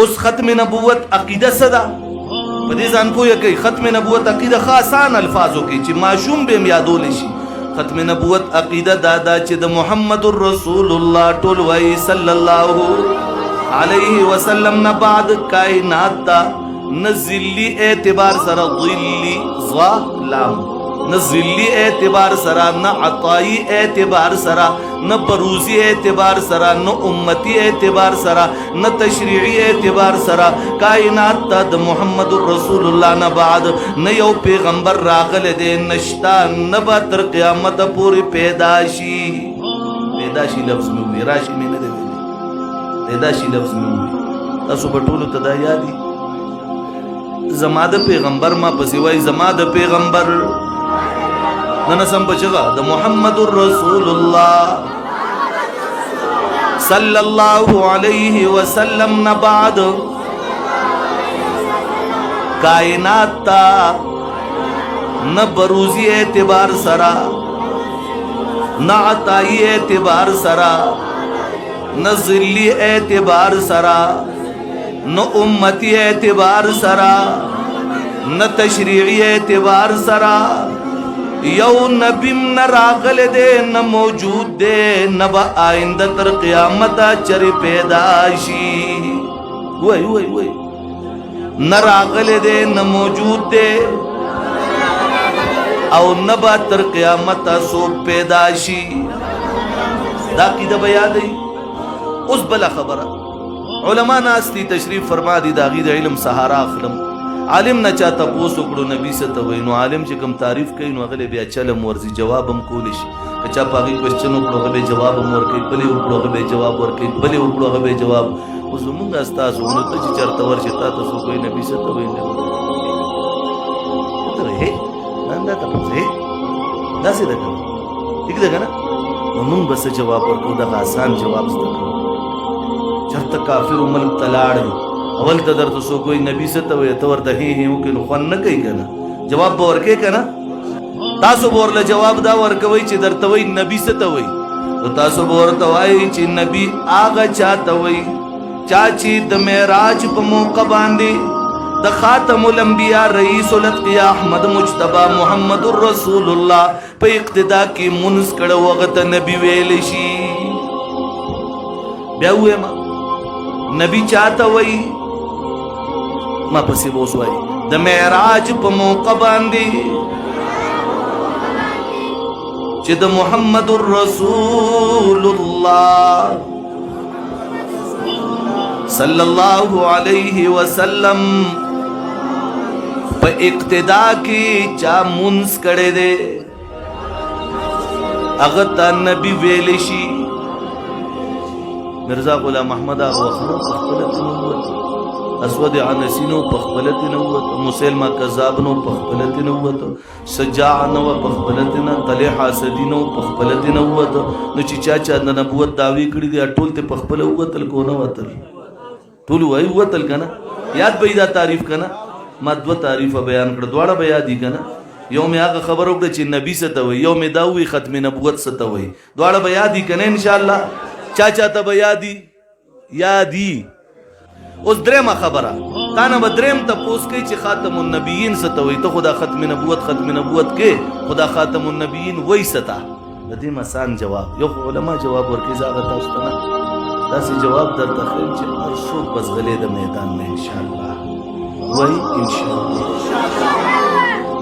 اوس ختم نبوت عقیده څه ده په دې ځان پوهه کوي. ختم نبوت عقیده ښه آسان الفاظو کې چې ماشوم به هم یادولی شي. ختم نبوت عقیده دا ده چې د محمد رسول الله ټول وایي صلی الله علیه وسلم نه بعد کائنات ته نه ذلی اعتبار سره ضلی ظلام، نه ذلی اعتبار سره، نه عطائی اعتبار سره، نه بروزی اعتبار سره، نه امتی اعتبار سره، نه تشریعی اعتبار سره کائنات ته د محمد رسول الله نه بعد نه یو پیغمبر راغلی دی، نشتا نه به تر قیامت پورې پیدا شي. پیدا شي لفظ مې ووایي، راشي مې نه دی ویلی، پیدا شي لفظ مې ووایي. تاسو به ټولو ته دا یادي زما د پیغمبر ما پسې وایي زما د پیغمبر نه سم بچغا د محمد رسول الله صلی الله علیه وسلم نه بعد کائنات تا نه بروزی اعتبار سرا، نه عطائی اعتبار سرا، نه ذلی اعتبار سرا، نه امتی اعتبار سرا، نه تشریعی اعتبار سرا یو نبیم نه راغلی دی، نه موجود دی، نه به آینده تر قیامته چرې پیدا شي. وای وای وای نه راغلی دی، نه موجود دی، او نه به تر قیامته څوک پیدا شي. دا عقیده به یادوي. اوس بله خبره، علما ناست دي تشریف فرما دي د هغې د علم سهارا اخلم. عالم نه چا تپوس وکړو نبي څه ته وایي، نو عالم چې کوم تعریف کوي نو هغه بیا چلم ورځي، جواب هم کولی شي. که چا په هغې کوېسچن وکړو هغه به جواب هم ورکوي، بلې وکړو هغه به جواب ورکوي، بلې وکړو هغه به جواب. اوس زمونږ ستاسو نو ته چې چېرته ورشې تا ته څوک وایي نبي څه ته وایي، ته وایي دا تپوس داسې ده که نه، ټیک ده که نه. نو مونږ به څه جواب ورکوو؟ دغه آسان جواب زده کړو. چېرته کافرو ملک ته لاړئ اول ته درته څوک وایي نبي څه ته وایي، ته ورته هې هې وکړې نو خوند نه کوي که نه، جواب به ورکوې که نه. تاسو به ورله جواب دا ورکوئ چې درته وایي نبي څه ته وایي، نو تاسو به ورته وایئ چې نبي هغه چا ته وایي چا چې د معراج په موقع باندې د خاتم الانبیاء رئیس الاتقیاء احمد مجتبی محمد رسول الله په اقتدا کې منځ کړه، هغه ته نبي ویلی شي. بیا ووایم نبي چا ته وایي، ما پسې به اوس وایي د معراج په موقع باندې چې د محمد رسول الله صلی الله علیه وسلم په اقتدا کې چا منځ کړی دی هغه ته نبي ویلی شي. مرزا غلام احمد هغه وخت نو په خپله ترې نه ووت، اسود عنسي نو په خپله ترې نه ووت، مسلمه کذاب نو په خپله ترې نه ووت، شجاع نه وه په خپله ترې نه، طلح اسدي نو په خپله ترې نه ووت. نو چې چا چا د نبوت دعوې کړي دي ټول ترې په خپله ووتل که ونه وتل؟ ټول وایي ووتل که نه. یاد به دا تعریف که نه، ما دوه تعریفه بیان کړه، دواړه به یاد دي که نه. یو مې هغه خبره وکړه چې نبي څه ته وایي، یو مې دا ووایي ختم نبوت څه ته وایي. دواړه به یاد دي که نه انشاءالله؟ چا چا ته به یادي یادي. اوس درېمه خبره، تا نه به درېم تپوس کوي چې خاتم النبیین څه ته وایي. ته خو دا ختم نبوت کې خو دا خاتم النبیین وایي څه ته؟ د دې آسان جواب یو خو علما جواب ورکوي، زه هغه تاسو ته نه داسې جواب درته ښیم چې هر څوک بس غلی د میدان نه انشاءالله وایي. انشاءالله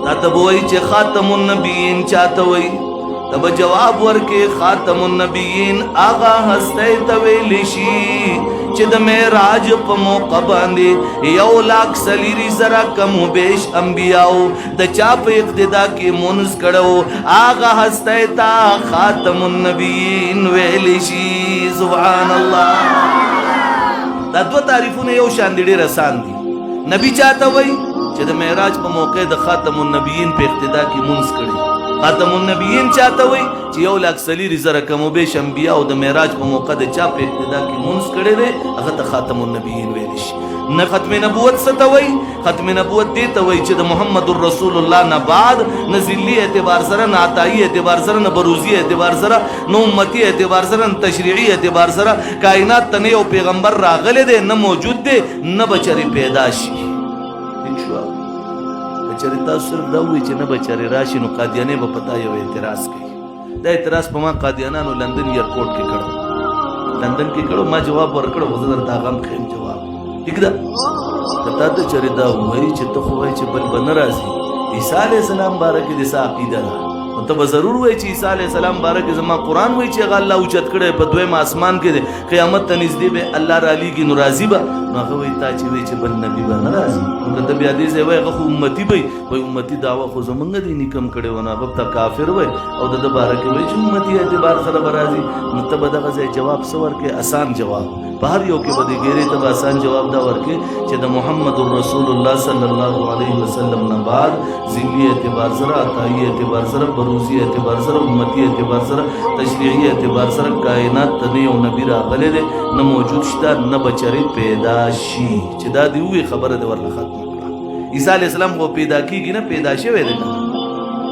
دا ته به وایي چې خاتم النبیین چا ته وایي، ته به جواب ورکې خاتم النبیین هغه هستی ته ویلی شي چې د معراج په موقع باندې 1,40,000 کم و بیش انبیاو د چا په اقتدا کې منځ کړو، هغه هستی ته خاتم النبیین ویلی شي. سبحان الله. دا دوه تعریفونه یو شان دي، ډېر آسان دي. نبي چا ته وایي چې د معراج په موقع د خاتم النبیین په اقتدا کې منځ کړي، خاتم النبیین چاته وای چې یو لاک سلیری زره کم و بیش انبیا او د معراج په موقع د چا په ابتدا کې مونږ کړي دی هغه ته خاتم النبیین ویل شي. نه ختم نبوت څه ته وای؟ ختم نبوت دې ته وای چې د محمد رسول الله نه بعد نه ذلی اعتبار سره، نه عطایی اعتبار سره، نه بروزی اعتبار سره، نه امتی اعتبار سره، نه تشریعی اعتبار سره کائنات ته نه یو پیغمبر راغلی دی، نه موجود دی، نه بچری پیدا شي. چری تاسو صرف دا وی چې نه بچری راشي نو قادیانې به پتا یو اعتراض کوي. دا اعتراض په ما قادیانانو لندن ایرپورټ کې کړو، لندن کې کړو، ما جواب ورکړو، خو زه درته هغه هم خیم جواب ټیک ده. که تا ته چری دا وایي چې ته خو وایي چې بل به نه راځي عیسی علیه السلام باره کې د څه عقیده ده، نو ته به ضرور وایي چې عیسی علیه السلام باره کې زما قرآن وایي چې هغه الله اوچت کړی په دویم آسمان کې دی، قیامت ته نږدې به الله رالیږي نو راضي به. نو هغه وایي تا چې وایي چې بل نبي به نه راځي، نو که ته بیا دې ځای وایي هغه خو امتي به وایي امتي دعوه خو زمونږ دیني کم کړی و، نو هغه ته کافر وایي او د ده باره کې وایي چې امتي اعتبار سره به راځي. نو ته به دغه ځای جواب څه ورکړې؟ آسان جواب. په هر یو کې به دې ګیرې ته به آسان جواب دا ورکړې چې د محمد رسول الله صلی الله علیه وسلم نه بعد ذلی اعتبار سره، عطایی اعتبار سره، بروزی اعتبار سره، امتی اعتبار سره، تشریعی اعتبار سره کائنات ته نه یو نبی راغلی دی، نه موجود شته، نه بچری پیدا شي. چې دا دی وی خبره د ورله ختم کړه. عیسی علیه السلام خو پیدا کیږي نه، پیدا شوی دی.